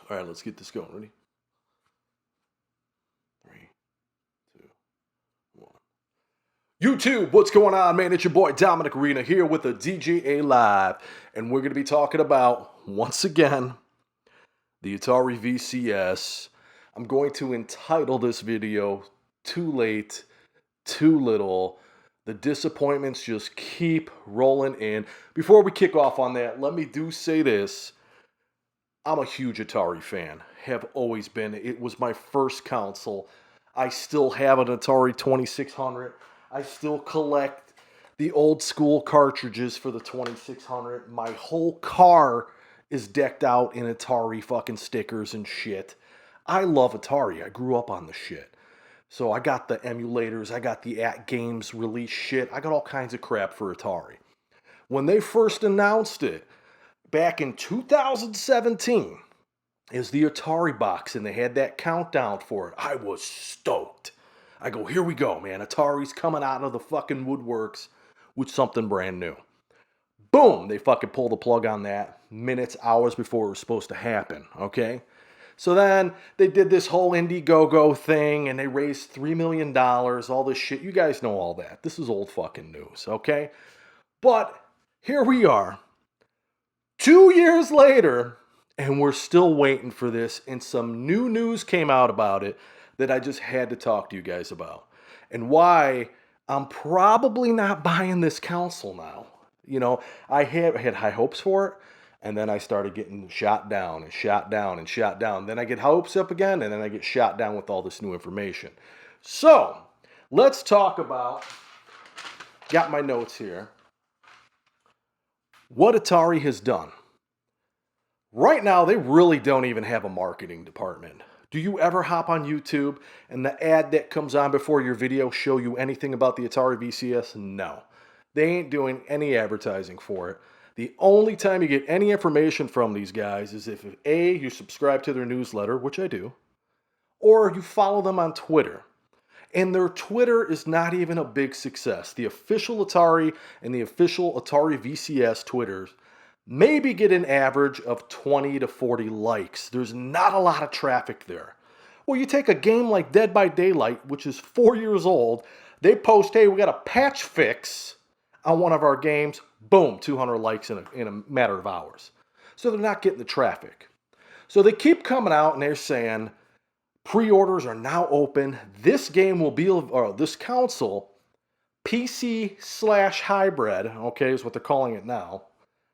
All right, let's get this going. Ready? 3, 2, 1. YouTube, what's going on, man? It's your boy Dominick here with the DGA Live, and we're going to be talking about, once again, the Atari VCS. I'm going to entitle this video, Too Late, Too Little. The disappointments just keep rolling in. Before we kick off on that, let me say this. I'm a huge Atari fan, have always been. It was my first console. I still have an Atari 2600. I still collect the old school cartridges for the 2600. My whole car is decked out in Atari fucking stickers and shit. I love Atari. I grew up on the shit. So I got the emulators, I got the at-games release shit. I got all kinds of crap for Atari. When they first announced it, back in 2017, is the Atari box, and they had that countdown for it. I was stoked. I go, here we go, man. Atari's coming out of the fucking woodworks with something brand new. Boom, they fucking pull the plug on that minutes, hours before it was supposed to happen, okay? So then they did this whole Indiegogo thing, and they raised $3 million, all this shit. You guys know all that. This is old fucking news, okay? But here we are, 2 years later, and we're still waiting for this, and some new news came out about it that I just had to talk to you guys about, and why I'm probably not buying this console now. You know, I had high hopes for it, and then I started getting shot down and shot down and shot down. Then I get hopes up again, and then I get shot down with all this new information. So, let's talk about, got my notes here, what Atari has done. Right now, they really don't even have a marketing department. Do you ever hop on YouTube and the ad that comes on before your video show you anything about the Atari VCS? No. They ain't doing any advertising for it. The only time you get any information from these guys is if A, you subscribe to their newsletter, which I do, or you follow them on Twitter. And their Twitter is not even a big success. The official Atari and the official Atari VCS Twitters maybe get an average of 20 to 40 likes. There's not a lot of traffic there. Well, you take a game like Dead by Daylight, which is 4 years old, they post, hey, we got a patch fix on one of our games, boom, 200 likes in a matter of hours. So they're not getting the traffic. So they keep coming out and they're saying, pre-orders are now open. This game will be, or this console, PC/hybrid, okay, is what they're calling it now.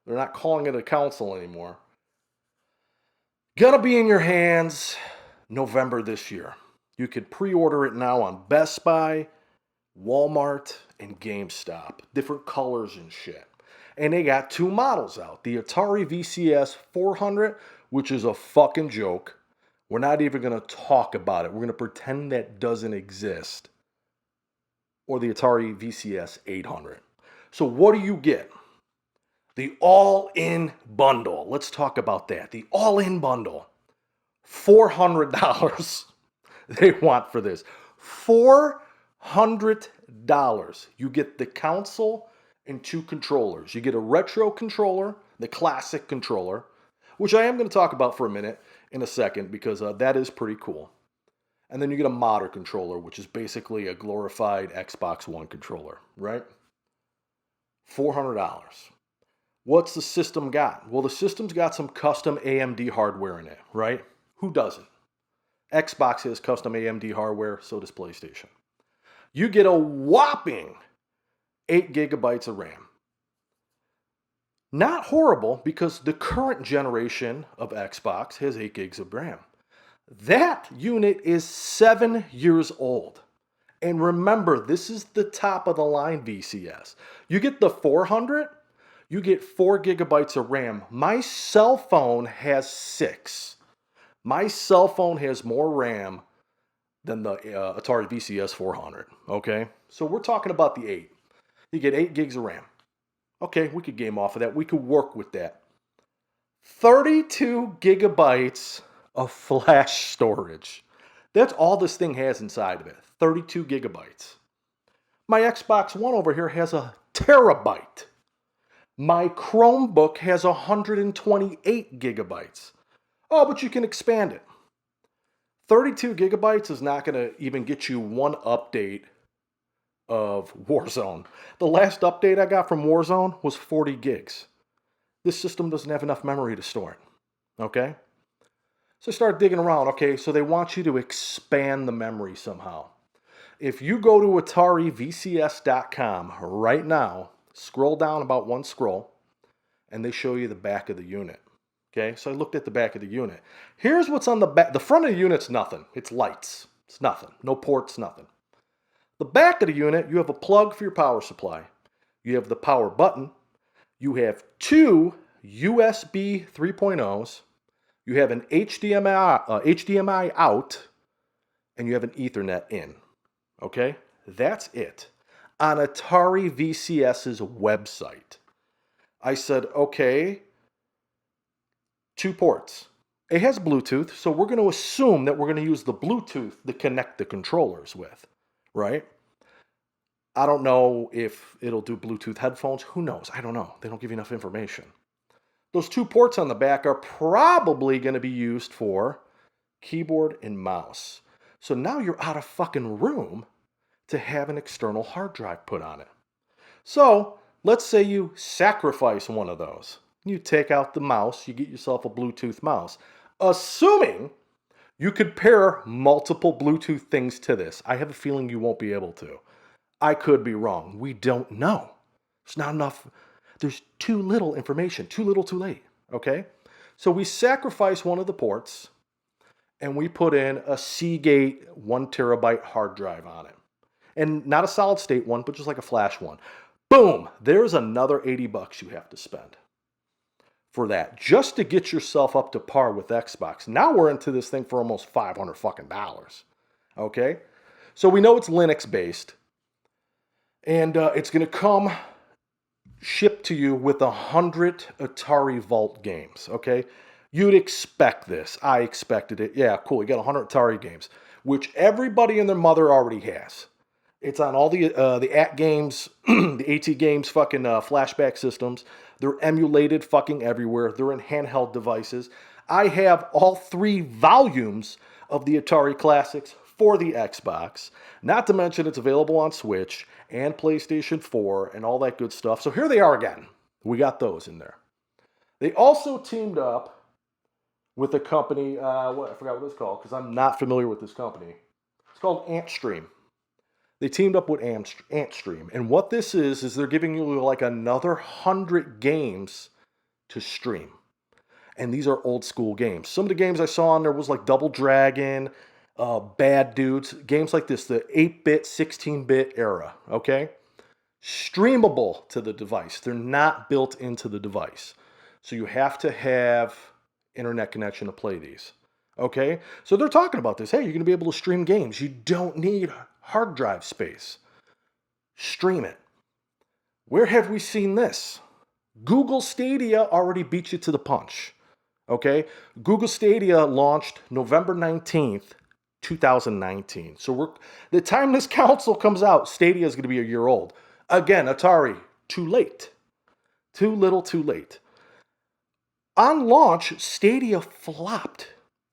They're not calling it a console anymore. Gonna be in your hands November this year. You could pre-order it now on Best Buy, Walmart, and GameStop. Different colors and shit. And they got two models out. The Atari VCS 400, which is a fucking joke. We're not even going to talk about it. We're going to pretend that doesn't exist. Or the Atari VCS 800. So what do you get? The all-in bundle. Let's talk about that. The all-in bundle. $400 they want for this. $400. You get the console and two controllers. You get a retro controller, the classic controller, which I am going to talk about for a minute in a second because that is pretty cool. And then you get a modern controller, which is basically a glorified Xbox One controller, right? $400. What's the system got? Well, the system's got some custom AMD hardware in it, right? Who doesn't? Xbox has custom AMD hardware, so does PlayStation. You get a whopping 8 gigabytes of RAM. Not horrible because the current generation of Xbox has 8 gigs of RAM. That unit is 7 years old. And remember, this is the top of the line VCS. You get the 400, you get 4 gigabytes of RAM. My cell phone has 6. My cell phone has more RAM than the Atari VCS 400, okay? So we're talking about the 8. You get 8 gigs of RAM. Okay, we could game off of that. We could work with that. 32 gigabytes of flash storage. That's all this thing has inside of it. 32 gigabytes. My Xbox One over here has a terabyte. My Chromebook has 128 gigabytes. Oh, but you can expand it. 32 gigabytes is not going to even get you one update of Warzone. The last update I got from Warzone was 40 gigs. This system doesn't have enough memory to store it. Okay? So I started digging around. Okay, so they want you to expand the memory somehow. If you go to Atari VCS.com right now, scroll down about one scroll, and they show you the back of the unit. Okay, so I looked at the back of the unit. Here's what's on the back. The front of the unit's nothing. It's lights. It's nothing. No ports, nothing. The back of the unit, you have a plug for your power supply. You have the power button. You have two USB 3.0s. You have an HDMI out, and you have an Ethernet in. Okay? That's it. On Atari VCS's website. I said, okay, 2 ports. It has Bluetooth, so we're going to assume that we're going to use the Bluetooth to connect the controllers with, right? I don't know if it'll do Bluetooth headphones. Who knows? I don't know. They don't give you enough information. Those 2 ports on the back are probably going to be used for keyboard and mouse. So now you're out of fucking room to have an external hard drive put on it. So let's say you sacrifice one of those. You take out the mouse, you get yourself a Bluetooth mouse. Assuming you could pair multiple Bluetooth things to this. I have a feeling you won't be able to. I could be wrong. We don't know. There's not enough. There's too little information. Too little, too late. Okay? So we sacrifice one of the ports and we put in a Seagate 1 terabyte hard drive on it. And not a solid state one, but just like a flash one. Boom! There's another $80 you have to spend for that, just to get yourself up to par with Xbox. Now we're into this thing for almost $500 fucking dollars. Okay? So we know it's Linux based. And it's going to come shipped to you with 100 Atari Vault games, okay? You'd expect this. I expected it. Yeah, cool. You got 100 Atari games, which everybody and their mother already has. It's on all the AT games, the AT games fucking flashback systems. They're emulated fucking everywhere. They're in handheld devices. I have all 3 volumes of the Atari Classics for the Xbox. Not to mention it's available on Switch and PlayStation 4 and all that good stuff. So here they are again. We got those in there. They also teamed up with a company, I forgot what it's called because I'm not familiar with this company. It's called AntStream. They teamed up with AntStream. And what this is they're giving you like another 100 games to stream. And these are old school games. Some of the games I saw on there was like Double Dragon, Bad Dudes, games like this, the 8-bit, 16-bit era, okay? Streamable to the device. They're not built into the device. So you have to have internet connection to play these, okay? So they're talking about this. Hey, you're going to be able to stream games. You don't need hard drive space. Stream it. Where have we seen this? Google Stadia already beat you to the punch, okay? Google Stadia launched November 19th, 2019. So the time this console comes out, Stadia is going to be a year old. Again, Atari, too late. Too little, too late. On launch, Stadia flopped.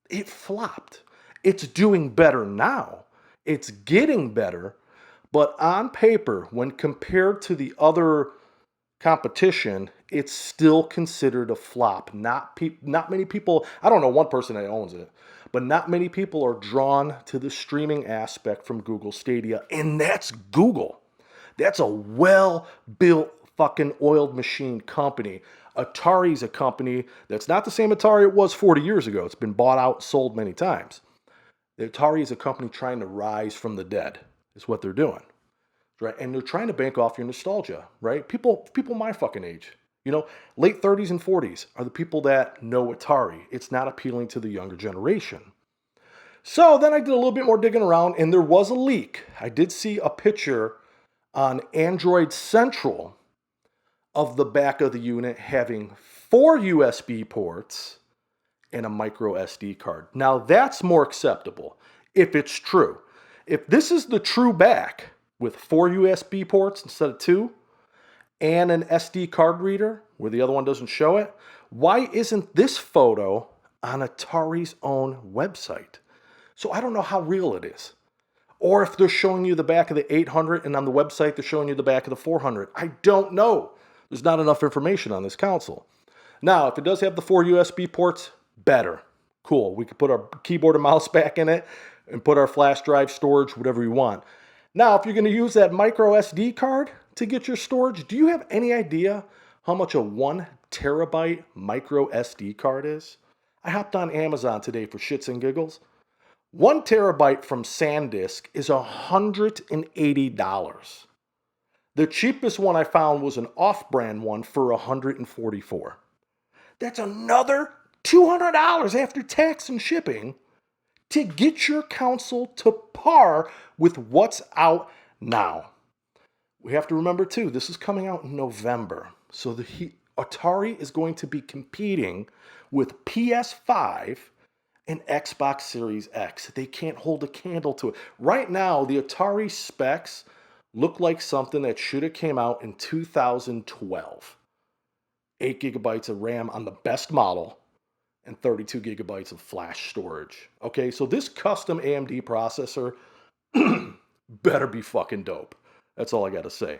It flopped. It's doing better now. It's getting better. But on paper, when compared to the other competition, it's still considered a flop. Not many people, I don't know one person that owns it, but not many people are drawn to the streaming aspect from Google Stadia. And that's Google. That's a well-built fucking oiled machine company. Atari's a company that's not the same Atari it was 40 years ago. It's been bought out, sold many times. The Atari is a company trying to rise from the dead, is what they're doing. Right? And they're trying to bank off your nostalgia, right? People my fucking age, late 30s and 40s are the people that know Atari. It's not appealing to the younger generation. So then I did a little bit more digging around, and there was a leak. I did see a picture on Android Central of the back of the unit having 4 USB ports and a micro SD card. Now that's more acceptable if it's true. If this is the true back with 4 USB ports instead of 2 and an SD card reader where the other one doesn't show it, why isn't this photo on Atari's own website. So I don't know how real it is. Or if they're showing you the back of the 800 and on the website they're showing you the back of the 400. I don't know. There's not enough information on this console. Now, if it does have the 4 USB ports, better. Cool. We could put our keyboard and mouse back in it and put our flash drive storage, whatever we want. Now, if you're going to use that micro SD card to get your storage, do you have any idea how much a 1 terabyte micro SD card is? I hopped on Amazon today for shits and giggles. 1 terabyte from SanDisk is $180. The cheapest one I found was an off-brand one for $144. That's another $200 after tax and shipping to get your console to par with what's out now. We have to remember too, this is coming out in November. So Atari is going to be competing with PS5 and Xbox Series X. They can't hold a candle to it. Right now, the Atari specs look like something that should have came out in 2012. 8 gigabytes of RAM on the best model and 32 gigabytes of flash storage. Okay, so this custom AMD processor better be fucking dope. That's all I got to say.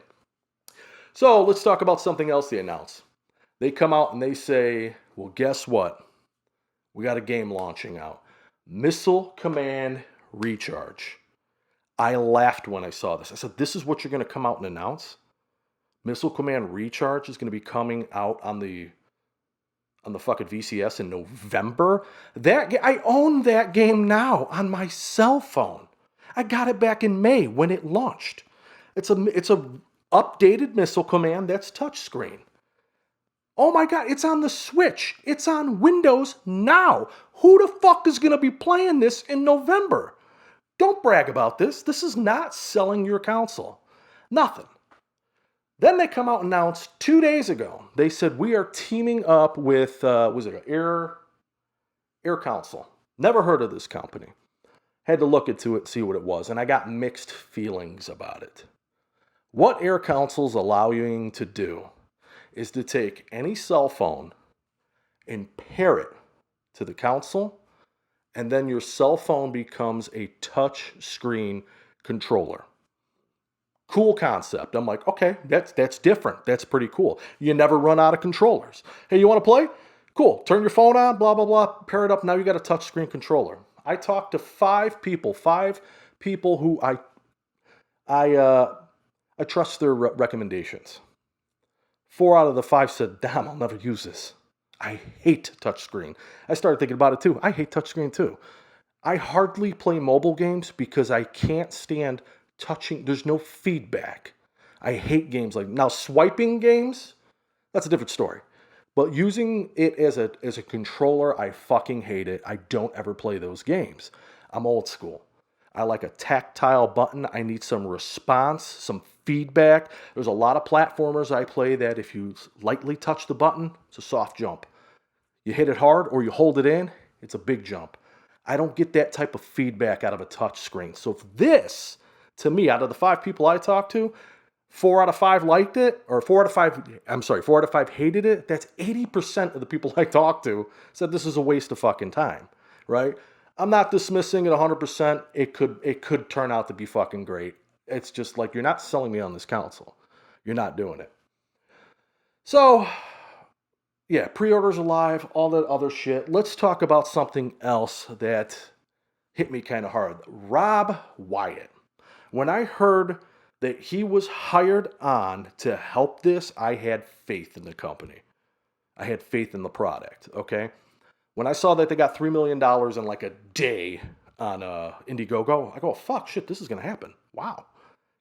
So let's talk about something else they announced. They come out and they say, well, guess what? We got a game launching out. Missile Command Recharge. I laughed when I saw this. I said, this is what you're going to come out and announce? Missile Command Recharge is going to be coming out on the fucking VCS in November. I own that game now on my cell phone. I got it back in May when it launched. It's a updated Missile Command that's touchscreen. Oh my God, it's on the Switch. It's on Windows now. Who the fuck is going to be playing this in November? Don't brag about this. This is not selling your console. Nothing. Then they come out and announced 2 days ago. They said, we are teaming up with, was it an Air Console? Never heard of this company. Had to look into it, see what it was, and I got mixed feelings about it. What Air Console's allowing you to do is to take any cell phone and pair it to the console, and then your cell phone becomes a touch screen controller. Cool concept. I'm like, okay, that's different. That's pretty cool. You never run out of controllers. Hey, you want to play? Cool. Turn your phone on, blah, blah, blah. Pair it up. Now you got a touchscreen controller. I talked to five people who I trust their recommendations. 4 out of the 5 said, damn, I'll never use this. I hate touchscreen. I started thinking about it too. I hate touchscreen too. I hardly play mobile games because I can't stand touching. There's no feedback. I hate games like, now swiping games, that's a different story. But using it as a controller, I fucking hate it. I don't ever play those games. I'm old school. I like a tactile button. I need some response, some feedback. There's a lot of platformers I play that if you lightly touch the button, it's a soft jump. You hit it hard or you hold it in, it's a big jump. I don't get that type of feedback out of a touch screen. So if this, to me, out of the 5 people I talked to, 4 out of 5 liked it, or 4 out of 5 hated it. That's 80% of the people I talked to said this is a waste of fucking time, right? I'm not dismissing it 100%. It could turn out to be fucking great. It's just like, you're not selling me on this console. You're not doing it. So, yeah, pre-orders are live, all that other shit. Let's talk about something else that hit me kind of hard. Rob Wyatt. When I heard that he was hired on to help this, I had faith in the company. I had faith in the product, okay? When I saw that they got $3 million in like a day on Indiegogo, I go, fuck, shit, this is going to happen. Wow.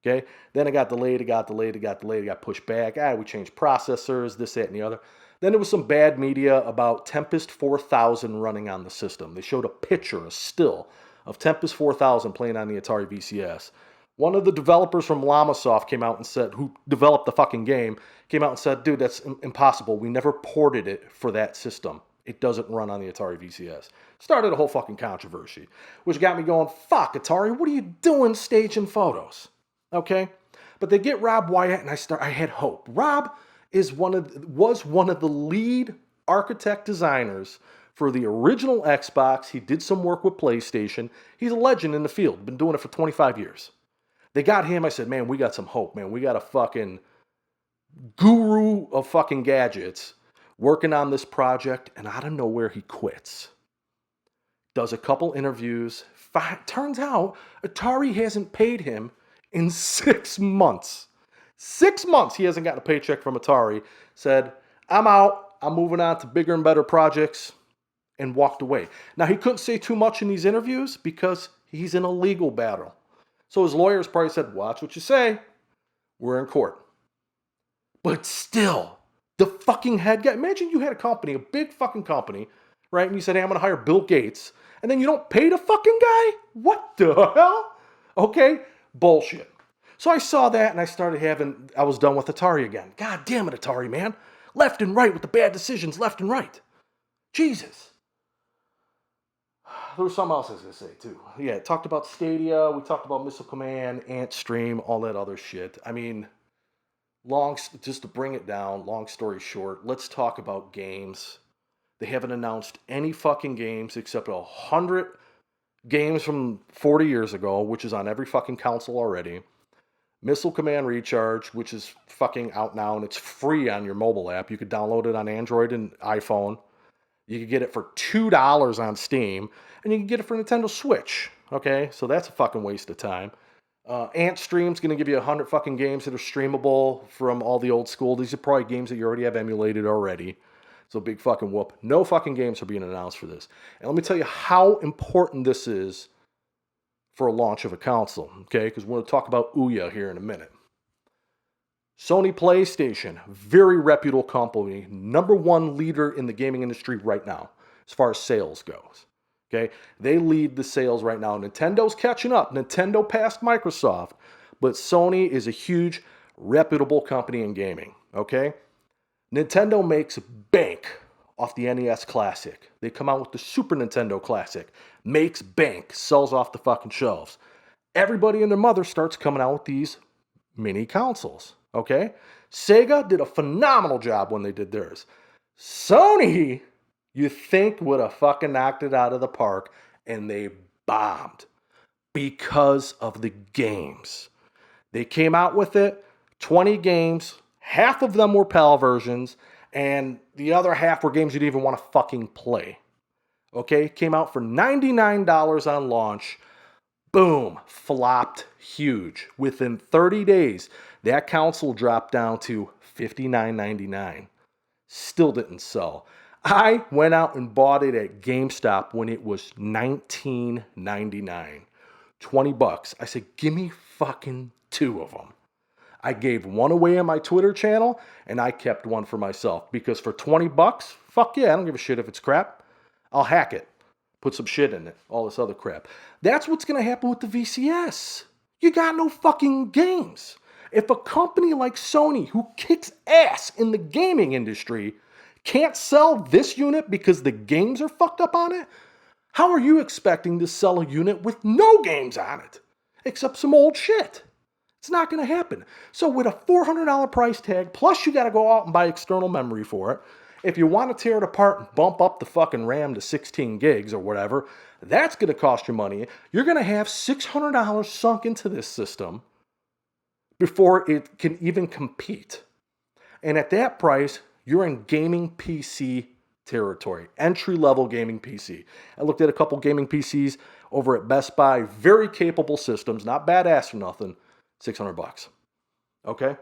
Okay? Then it got delayed, it got pushed back. We changed processors, this, that, and the other. Then there was some bad media about Tempest 4000 running on the system. They showed a picture, a still, of Tempest 4000 playing on the Atari VCS. One of the developers from Llamasoft came out and said, who developed the fucking game, came out and said, dude, that's impossible. We never ported it for that system. It doesn't run on the Atari VCS. Started a whole fucking controversy, which got me going, fuck, Atari, what are you doing staging photos? Okay? But they get Rob Wyatt, and I had hope. Rob was one of the lead architect designers For the original Xbox, he did some work with PlayStation. He's a legend in the field, been doing it for 25 years. They got him. I said, man, we got some hope, man. We got a fucking guru of fucking gadgets working on this project, and out of nowhere, he quits. Does a couple interviews. Turns out Atari hasn't paid him in 6 months. 6 months he hasn't gotten a paycheck from Atari. Said, I'm out. I'm moving on to bigger and better projects, and walked away. Now, he couldn't say too much in these interviews because he's in a legal battle. So his lawyers probably said, watch what you say. We're in court. But still, the fucking head guy. Imagine you had a company, a big fucking company, right? And you said, hey, I'm going to hire Bill Gates. And then you don't pay the fucking guy? What the hell? Okay, bullshit. So I saw that and I was done with Atari again. God damn it, Atari, man. Left and right with the bad decisions, left and right. Jesus. There was something else I was going to say, too. Yeah, talked about Stadia. We talked about Missile Command, Ant Stream, all that other shit. I mean, just to bring it down, long story short, let's talk about games. They haven't announced any fucking games except 100 games from 40 years ago, which is on every fucking console already. Missile Command Recharge, which is fucking out now, and it's free on your mobile app. You could download it on Android and iPhone. You could get it for $2 on Steam, and you can get it for Nintendo Switch. Okay, so that's a fucking waste of time. Ant Stream's going to give you 100 fucking games that are streamable from all the old school. These are probably games that you already have emulated already. So big fucking whoop. No fucking games are being announced for this. And let me tell you how important this is for a launch of a console. Okay, because we're going to talk about Ouya here in a minute. Sony PlayStation, very reputable company, number one leader in the gaming industry right now, as far as sales goes. Okay, they lead the sales right now. Nintendo's catching up. Nintendo passed Microsoft, but Sony is a huge, reputable company in gaming. Okay, Nintendo makes bank off the NES Classic. They come out with the Super Nintendo Classic, makes bank, sells off the fucking shelves. Everybody and their mother starts coming out with these mini consoles. Okay, Sega did a phenomenal job when they did theirs. Sony, you think, would have fucking knocked it out of the park, and they bombed because of the games. They came out with it, 20 games, half of them were PAL versions, and the other half were games you didn't even want to fucking play. Okay, came out for $99 on launch. Boom, flopped huge. Within 30 days, that console dropped down to $59.99. Still didn't sell. I went out and bought it at GameStop when it was $19.99. $20. I said, give me fucking 2 of them. I gave one away on my Twitter channel, and I kept one for myself. Because for $20, fuck yeah, I don't give a shit if it's crap. I'll hack it. Put some shit in it. All this other crap. That's what's going to happen with the VCS. You got no fucking games. If a company like Sony, who kicks ass in the gaming industry, can't sell this unit because the games are fucked up on it, how are you expecting to sell a unit with no games on it? Except some old shit. It's not going to happen. So with a $400 price tag, plus you got to go out and buy external memory for it. If you want to tear it apart and bump up the fucking RAM to 16 gigs or whatever, that's going to cost you money. You're going to have $600 sunk into this system before it can even compete. And at that price, you're in gaming PC territory, entry-level gaming PC. I looked at a couple gaming PCs over at Best Buy, very capable systems, not badass or nothing, $600. Okay?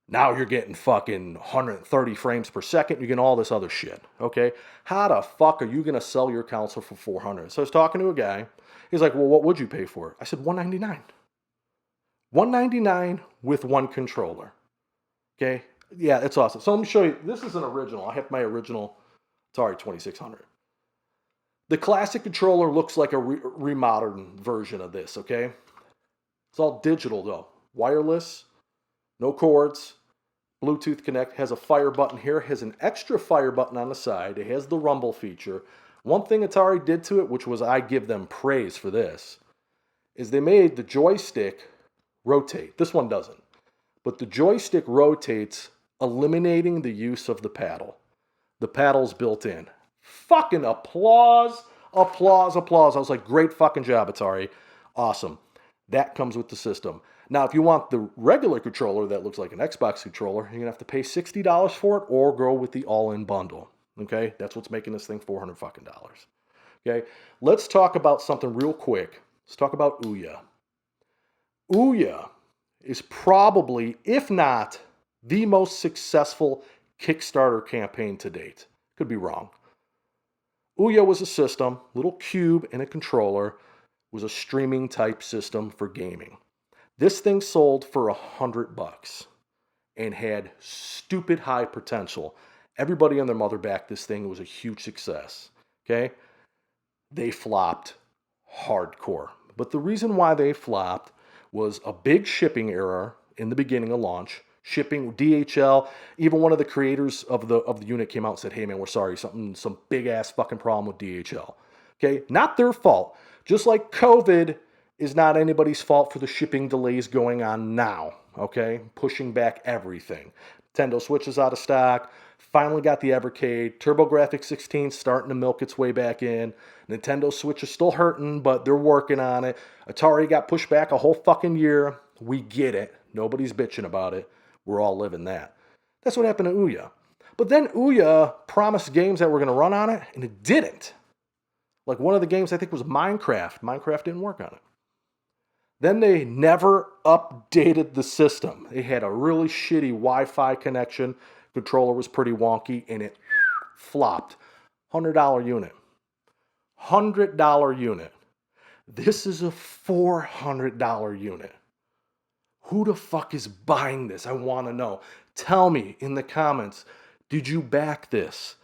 Now you're getting fucking 130 frames per second, you're getting all this other shit. Okay? How the fuck are you going to sell your console for $400? So I was talking to a guy, he's like, well, what would you pay for it? I said, $199. $199 with one controller. Okay? Yeah, it's awesome. So let me show you. This is an original. I have my original Atari 2600. The classic controller looks like a remodeled version of this, okay? It's all digital though. Wireless, no cords, Bluetooth connect, has a fire button here, has an extra fire button on the side. It has the rumble feature. One thing Atari did to it, which was I give them praise for this, is they made the joystick rotate. This one doesn't. But the joystick rotates, eliminating the use of the paddle. The paddle's built in. Fucking applause, applause, applause. I was like, great fucking job, Atari. Awesome. That comes with the system. Now, if you want the regular controller that looks like an Xbox controller, you're going to have to pay $60 for it or go with the all-in bundle. Okay? That's what's making this thing $400 fucking dollars. Okay? Let's talk about something real quick. Let's talk about Ouya. Ouya is probably, if not, the most successful Kickstarter campaign to date. Could be wrong. Ouya was a system, little cube and a controller, was a streaming type system for gaming. This thing sold for $100 and had stupid high potential. Everybody and their mother backed this thing. It was a huge success. Okay? They flopped hardcore. But the reason why they flopped was a big shipping error in the beginning of launch. Shipping, DHL, even one of the creators of the unit came out and said, hey man, we're sorry, some big ass fucking problem with DHL. Okay? Not their fault. Just like COVID is not anybody's fault for the shipping delays going on now. Okay? Pushing back everything. Nintendo Switch is out of stock. Finally got the Evercade. TurboGrafx 16 starting to milk its way back in. Nintendo Switch is still hurting, but they're working on it. Atari got pushed back a whole fucking year. We get it. Nobody's bitching about it. We're all living that. That's what happened to Ouya. But then Ouya promised games that were going to run on it, and it didn't. Like one of the games I think was Minecraft. Minecraft didn't work on it. Then they never updated the system. They had a really shitty Wi-Fi connection. Controller was pretty wonky, and it flopped. $100 unit. $100 unit. This is a $400 unit. Who the fuck is buying this? I want to know. Tell me in the comments, did you back this?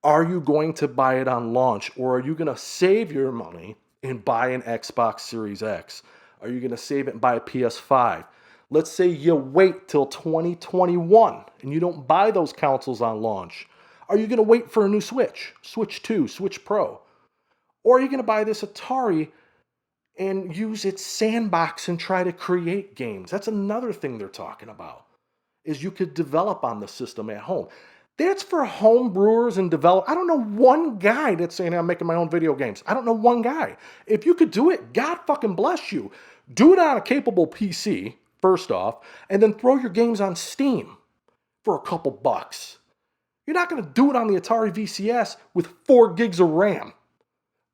Are you going to buy it on launch, or are you going to save your money and buy an Xbox Series X? Are you going to save it and buy a PS5? Let's say you wait till 2021 and you don't buy those consoles on launch. Are you going to wait for a new Switch? Switch 2, Switch Pro? Or are you going to buy this Atari and use its sandbox and try to create games? That's another thing they're talking about, is you could develop on the system at home. That's for home brewers and develop. I don't know one guy that's saying, I'm making my own video games. I don't know one guy. If you could do it, God fucking bless you. Do it on a capable PC, first off, and then throw your games on Steam for a couple bucks. You're not going to do it on the Atari VCS with 4 gigs of RAM.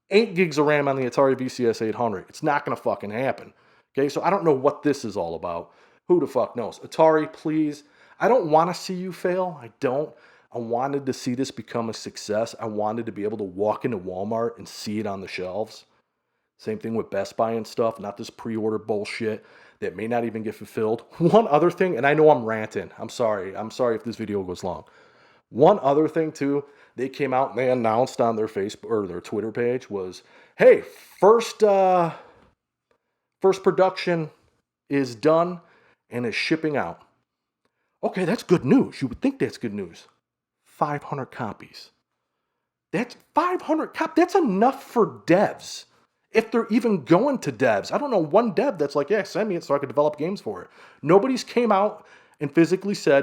8 gigs of RAM on the Atari VCS 800. It's not going to fucking happen. Okay, so I don't know what this is all about. Who the fuck knows? Atari, please. I don't want to see you fail. I don't. I wanted to see this become a success. I wanted to be able to walk into Walmart and see it on the shelves. Same thing with Best Buy and stuff. Not this pre-order bullshit that may not even get fulfilled. One other thing, and I know I'm ranting. I'm sorry. I'm sorry if this video goes long. One other thing too, they came out and they announced on their Facebook or their Twitter page was, hey, first production is done and is shipping out. Okay, that's good news. You would think that's good news. 500 copies. That's 500 copies. That's enough for devs. If they're even going to devs. I don't know one dev that's like, yeah, send me it so I can develop games for it. Nobody's came out and physically said,